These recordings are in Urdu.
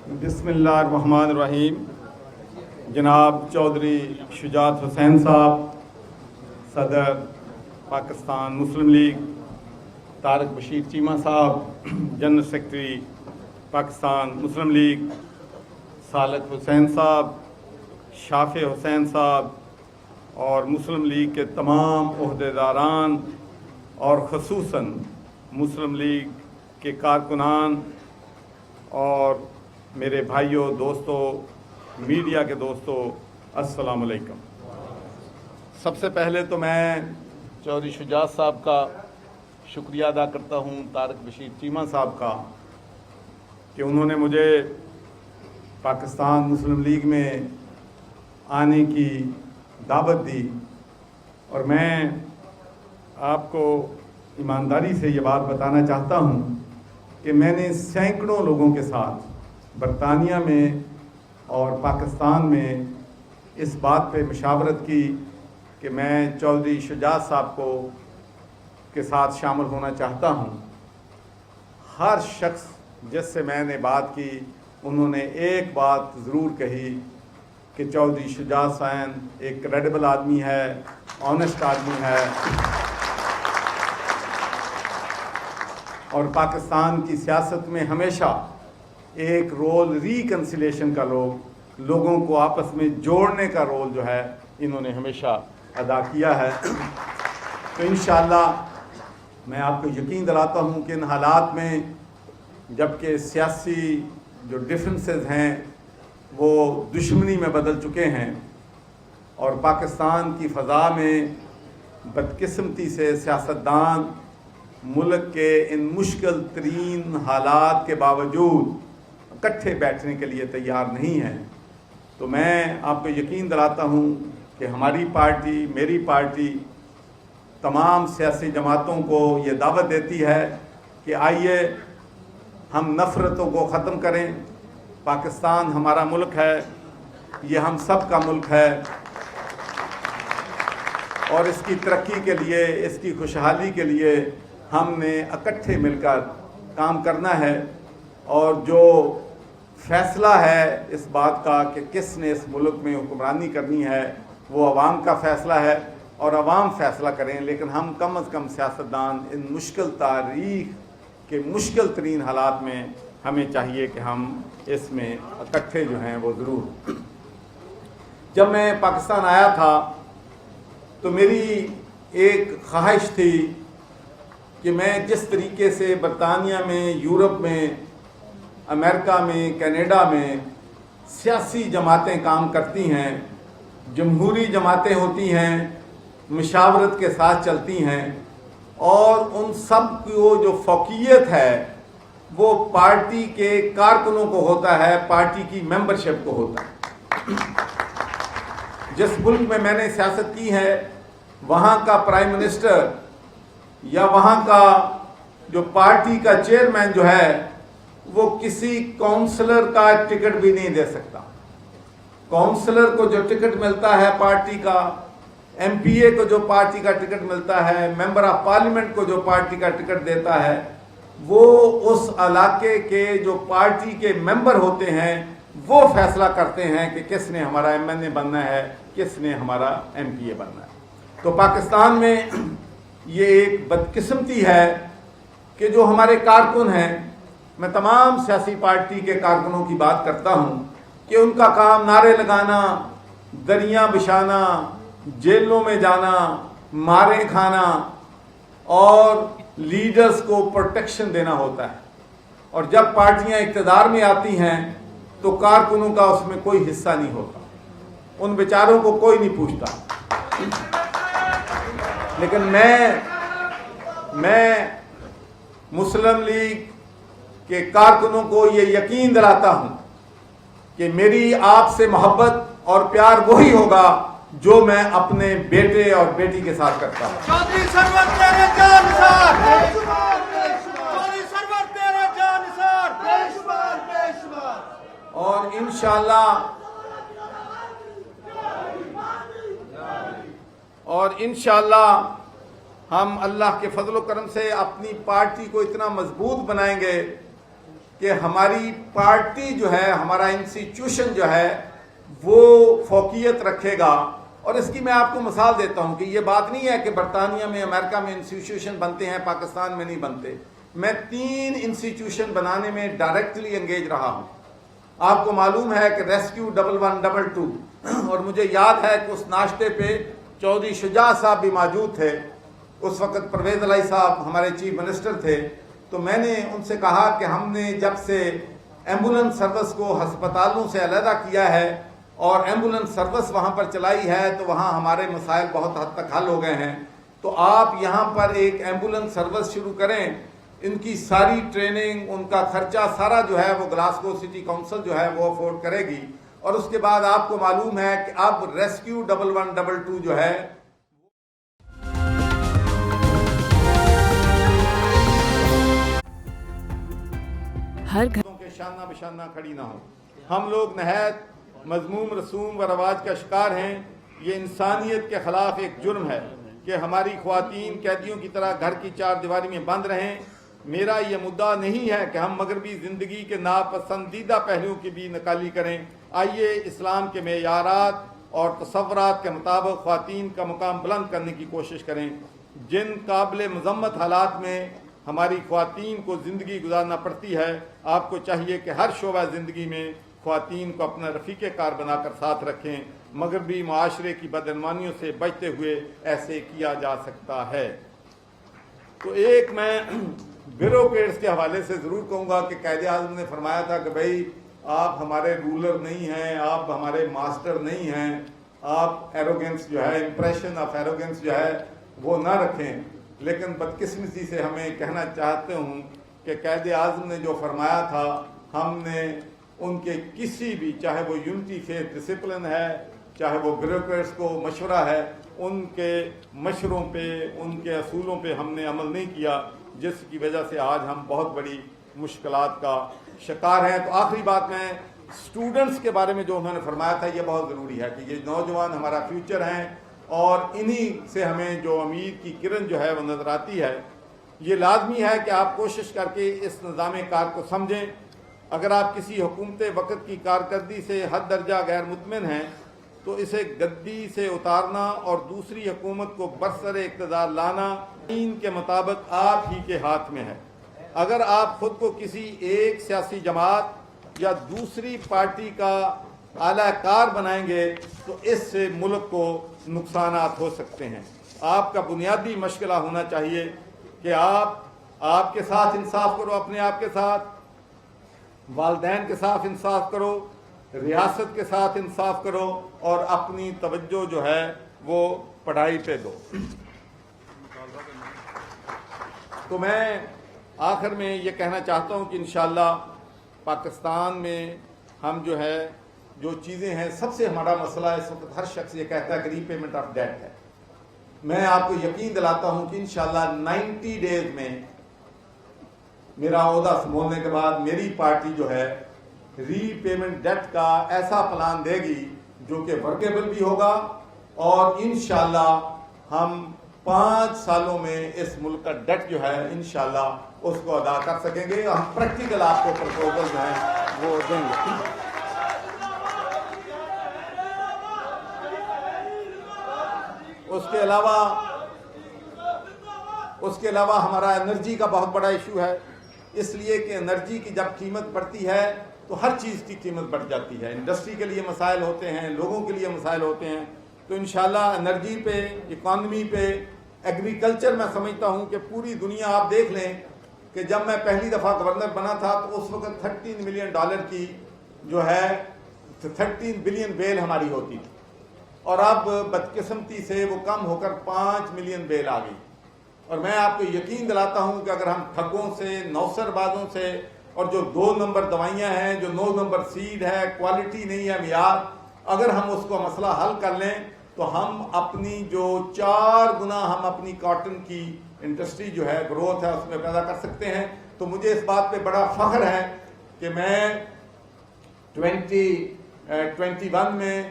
بسم اللہ الرحمن الرحیم۔ جناب چودھری شجاعت حسین صاحب، صدر پاکستان مسلم لیگ، طارق بشیر چیمہ صاحب، جنرل سیکرٹری پاکستان مسلم لیگ، صالح حسین صاحب، شافع حسین صاحب اور مسلم لیگ کے تمام عہدیداران اور خصوصاً مسلم لیگ کے کارکنان اور میرے بھائیوں، دوستوں، میڈیا کے دوستوں، السلام علیکم۔ سب سے پہلے تو میں چودھری شجاعت صاحب کا شکریہ ادا کرتا ہوں، طارق بشیر چیمہ صاحب کا، کہ انہوں نے مجھے پاکستان مسلم لیگ میں آنے کی دعوت دی، اور میں آپ کو ایمانداری سے یہ بات بتانا چاہتا ہوں کہ میں نے سینکڑوں لوگوں کے ساتھ برطانیہ میں اور پاکستان میں اس بات پہ مشاورت کی کہ میں چودھری شجاعت صاحب کے ساتھ شامل ہونا چاہتا ہوں۔ ہر شخص جس سے میں نے بات کی، انہوں نے ایک بات ضرور کہی کہ چودھری شجاعت صاحب ایک کریڈیبل آدمی ہے، آنیسٹ آدمی ہے، اور پاکستان کی سیاست میں ہمیشہ ایک رول ریکنسیلیشن کا لوگوں کو آپس میں جوڑنے کا رول جو ہے انہوں نے ہمیشہ ادا کیا ہے۔ تو انشاءاللہ میں آپ کو یقین دلاتا ہوں کہ ان حالات میں جبکہ سیاسی جو ڈفرینسز ہیں وہ دشمنی میں بدل چکے ہیں، اور پاکستان کی فضا میں بدقسمتی سے سیاستدان ملک کے ان مشکل ترین حالات کے باوجود اکٹھے بیٹھنے کے لیے تیار نہیں ہیں، تو میں آپ کو یقین دلاتا ہوں کہ ہماری پارٹی، میری پارٹی، تمام سیاسی جماعتوں کو یہ دعوت دیتی ہے کہ آئیے ہم نفرتوں کو ختم کریں۔ پاکستان ہمارا ملک ہے، یہ ہم سب کا ملک ہے، اور اس کی ترقی کے لیے، اس کی خوشحالی کے لیے ہم نے اکٹھے مل کر کام کرنا ہے، اور جو فیصلہ ہے اس بات کا کہ کس نے اس ملک میں حکمرانی کرنی ہے وہ عوام کا فیصلہ ہے، اور عوام فیصلہ کریں، لیکن ہم کم از کم سیاستدان ان مشکل تاریخ کے مشکل ترین حالات میں ہمیں چاہیے کہ ہم اس میں اکٹھے جو ہیں وہ ضرور۔ جب میں پاکستان آیا تھا تو میری ایک خواہش تھی کہ میں جس طریقے سے برطانیہ میں، یورپ میں، امریکہ میں، کینیڈا میں سیاسی جماعتیں کام کرتی ہیں، جمہوری جماعتیں ہوتی ہیں، مشاورت کے ساتھ چلتی ہیں، اور ان سب کو جو فوقیت ہے وہ پارٹی کے کارکنوں کو ہوتا ہے، پارٹی کی ممبرشپ کو ہوتا ہے۔ جس ملک میں نے سیاست کی ہے وہاں کا پرائم منسٹر یا وہاں کا جو پارٹی کا چیئرمین جو ہے وہ کسی کونسلر کا ٹکٹ بھی نہیں دے سکتا۔ کونسلر کو جو ٹکٹ ملتا ہے پارٹی کا، ایم پی اے کو جو پارٹی کا ٹکٹ ملتا ہے، ممبر آف پارلیمنٹ کو جو پارٹی کا ٹکٹ دیتا ہے، وہ اس علاقے کے جو پارٹی کے ممبر ہوتے ہیں وہ فیصلہ کرتے ہیں کہ کس نے ہمارا ایم این اے بننا ہے، کس نے ہمارا ایم پی اے بننا ہے۔ تو پاکستان میں یہ ایک بدقسمتی ہے کہ جو ہمارے کارکن ہیں، میں تمام سیاسی پارٹی کے کارکنوں کی بات کرتا ہوں کہ ان کا کام نعرے لگانا، دریاں بچھانا، جیلوں میں جانا، ماریں کھانا اور لیڈرز کو پروٹیکشن دینا ہوتا ہے، اور جب پارٹیاں اقتدار میں آتی ہیں تو کارکنوں کا اس میں کوئی حصہ نہیں ہوتا، ان بیچاروں کو کوئی نہیں پوچھتا۔ لیکن میں مسلم لیگ کے کارکنوں کو یہ یقین دلاتا ہوں کہ میری آپ سے محبت اور پیار وہی ہوگا جو میں اپنے بیٹے اور بیٹی کے ساتھ کرتا ہوں۔ چودھری سرور تیرے جانثار، چودھری سرور تیرے جانثار، بے شمار بے شمار، اور انشاءاللہ ہم اللہ کے فضل و کرم سے اپنی پارٹی کو اتنا مضبوط بنائیں گے کہ ہماری پارٹی جو ہے, ہمارا انسٹیٹیوشن جو ہے وہ فوقیت رکھے گا. اور اس کی میں آپ کو مثال دیتا ہوں کہ یہ بات نہیں ہے کہ برطانیہ میں, امریکہ میں انسٹیٹیوشن بنتے ہیں, پاکستان میں نہیں بنتے. میں 3 انسٹیٹیوشن بنانے میں ڈائریکٹلی انگیج رہا ہوں. آپ کو معلوم ہے کہ ریسکیو 1122, اور مجھے یاد ہے کہ اس ناشتے پہ چودھری شجاع صاحب بھی موجود تھے. اس وقت پرویز الہی صاحب ہمارے چیف منسٹر تھے. تو میں نے ان سے کہا کہ ہم نے جب سے ایمبولینس سروس کو ہسپتالوں سے علیحدہ کیا ہے اور ایمبولینس سروس وہاں پر چلائی ہے تو وہاں ہمارے مسائل بہت حد تک حل ہو گئے ہیں. تو آپ یہاں پر ایک ایمبولینس سروس شروع کریں. ان کی ساری ٹریننگ, ان کا خرچہ سارا جو ہے وہ گلاسگو سٹی کونسل جو ہے وہ افورڈ کرے گی. اور اس کے بعد آپ کو معلوم ہے کہ اب ریسکیو 1122 جو ہے ہر گھر کے شانہ بشانہ کھڑی نہ ہو. ہم لوگ نہایت مذموم رسوم و رواج کا شکار ہیں. یہ انسانیت کے خلاف ایک جرم ہے کہ ہماری خواتین قیدیوں کی طرح گھر کی 4 دیواری میں بند رہیں. میرا یہ مدعا نہیں ہے کہ ہم مغربی زندگی کے ناپسندیدہ پہلوؤں کی بھی نکالی کریں. آئیے اسلام کے معیارات اور تصورات کے مطابق خواتین کا مقام بلند کرنے کی کوشش کریں. جن قابل مذمت حالات میں ہماری خواتین کو زندگی گزارنا پڑتی ہے, آپ کو چاہیے کہ ہر شعبہ زندگی میں خواتین کو اپنا رفیق کار بنا کر ساتھ رکھیں. مغربی معاشرے کی بدعنوانیوں سے بچتے ہوئے ایسے کیا جا سکتا ہے. تو ایک میں بیوروکریٹس کے حوالے سے ضرور کہوں گا کہ قائد اعظم نے فرمایا تھا کہ بھائی آپ ہمارے رولر نہیں ہیں, آپ ہمارے ماسٹر نہیں ہیں, آپ ایروگنس جو ہے, امپریشن آف ایروگنس جو ہے وہ نہ رکھیں. لیکن بدقسمتی سے ہمیں کہنا چاہتے ہوں کہ قائد اعظم نے جو فرمایا تھا, ہم نے ان کے کسی بھی, چاہے وہ یونٹی فیتھ ڈسپلن ہے, چاہے وہ بیوروکریٹس کو مشورہ ہے, ان کے مشوروں پہ, ان کے اصولوں پہ ہم نے عمل نہیں کیا, جس کی وجہ سے آج ہم بہت بڑی مشکلات کا شکار ہیں. تو آخری بات میں اسٹوڈنٹس کے بارے میں جو انہوں نے فرمایا تھا, یہ بہت ضروری ہے کہ یہ نوجوان ہمارا فیوچر ہیں اور انہی سے ہمیں جو امید کی کرن جو ہے وہ نظر آتی ہے. یہ لازمی ہے کہ آپ کوشش کر کے اس نظام کار کو سمجھیں. اگر آپ کسی حکومت وقت کی کارکردگی سے حد درجہ غیر مطمئن ہیں تو اسے گدی سے اتارنا اور دوسری حکومت کو برسر اقتدار لانا دین کے مطابق آپ ہی کے ہاتھ میں ہے. اگر آپ خود کو کسی ایک سیاسی جماعت یا دوسری پارٹی کا اعلی کار بنائیں گے تو اس سے ملک کو نقصانات ہو سکتے ہیں. آپ کا بنیادی مشغلہ ہونا چاہیے کہ آپ کے ساتھ انصاف کرو, اپنے آپ کے ساتھ, والدین کے ساتھ انصاف کرو, ریاست کے ساتھ انصاف کرو, اور اپنی توجہ جو ہے وہ پڑھائی پہ دو. تو میں آخر میں یہ کہنا چاہتا ہوں کہ انشاءاللہ پاکستان میں ہم جو ہے جو چیزیں ہیں, سب سے ہمارا مسئلہ اس وقت ہر شخص یہ کہتا ہے کہ ری پیمنٹ آف ڈیٹ ہے. میں آپ کو یقین دلاتا ہوں کہ انشاءاللہ 90 ڈیز میں میرا عہدہ سنبھالنے کے بعد میری پارٹی جو ہے ری پیمنٹ ڈیٹ کا ایسا پلان دے گی جو کہ ورکیبل بھی ہوگا, اور انشاءاللہ ہم 5 سالوں میں اس ملک کا ڈیٹ جو ہے انشاءاللہ اس کو ادا کر سکیں گے. ہم پریکٹیکل آپ کو پرپوزل جو ہیں وہ دیں گے. اس کے علاوہ ہمارا انرجی کا بہت بڑا ایشو ہے, اس لیے کہ انرجی کی جب قیمت بڑھتی ہے تو ہر چیز کی قیمت بڑھ جاتی ہے. انڈسٹری کے لیے مسائل ہوتے ہیں, لوگوں کے لیے مسائل ہوتے ہیں. تو انشاءاللہ انرجی پہ, اکانومی پہ, ایگریکلچر میں سمجھتا ہوں کہ پوری دنیا آپ دیکھ لیں کہ جب میں پہلی دفعہ گورنر بنا تھا تو اس وقت $13 ملین کی جو ہے 13 بلین بیل ہماری ہوتی تھی, اور اب بدقسمتی سے وہ کم ہو کر 5 ملین بیل آ گئی. اور میں آپ کو یقین دلاتا ہوں کہ اگر ہم ٹھگوں سے, نوسر بازوں سے, اور جو 2 نمبر دوائیاں ہیں, جو 9 نمبر سیڈ ہے, کوالٹی نہیں ہے, معیار, اگر ہم اس کو مسئلہ حل کر لیں تو ہم اپنی جو 4 گنا ہم اپنی کاٹن کی انڈسٹری جو ہے, گروتھ ہے, اس میں پیدا کر سکتے ہیں. تو مجھے اس بات پہ بڑا فخر ہے کہ میں 2021 میں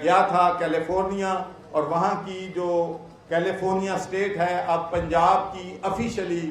گیا تھا کیلیفورنیا, اور وہاں کی جو کیلیفورنیا اسٹیٹ ہے اب پنجاب کی آفیشلی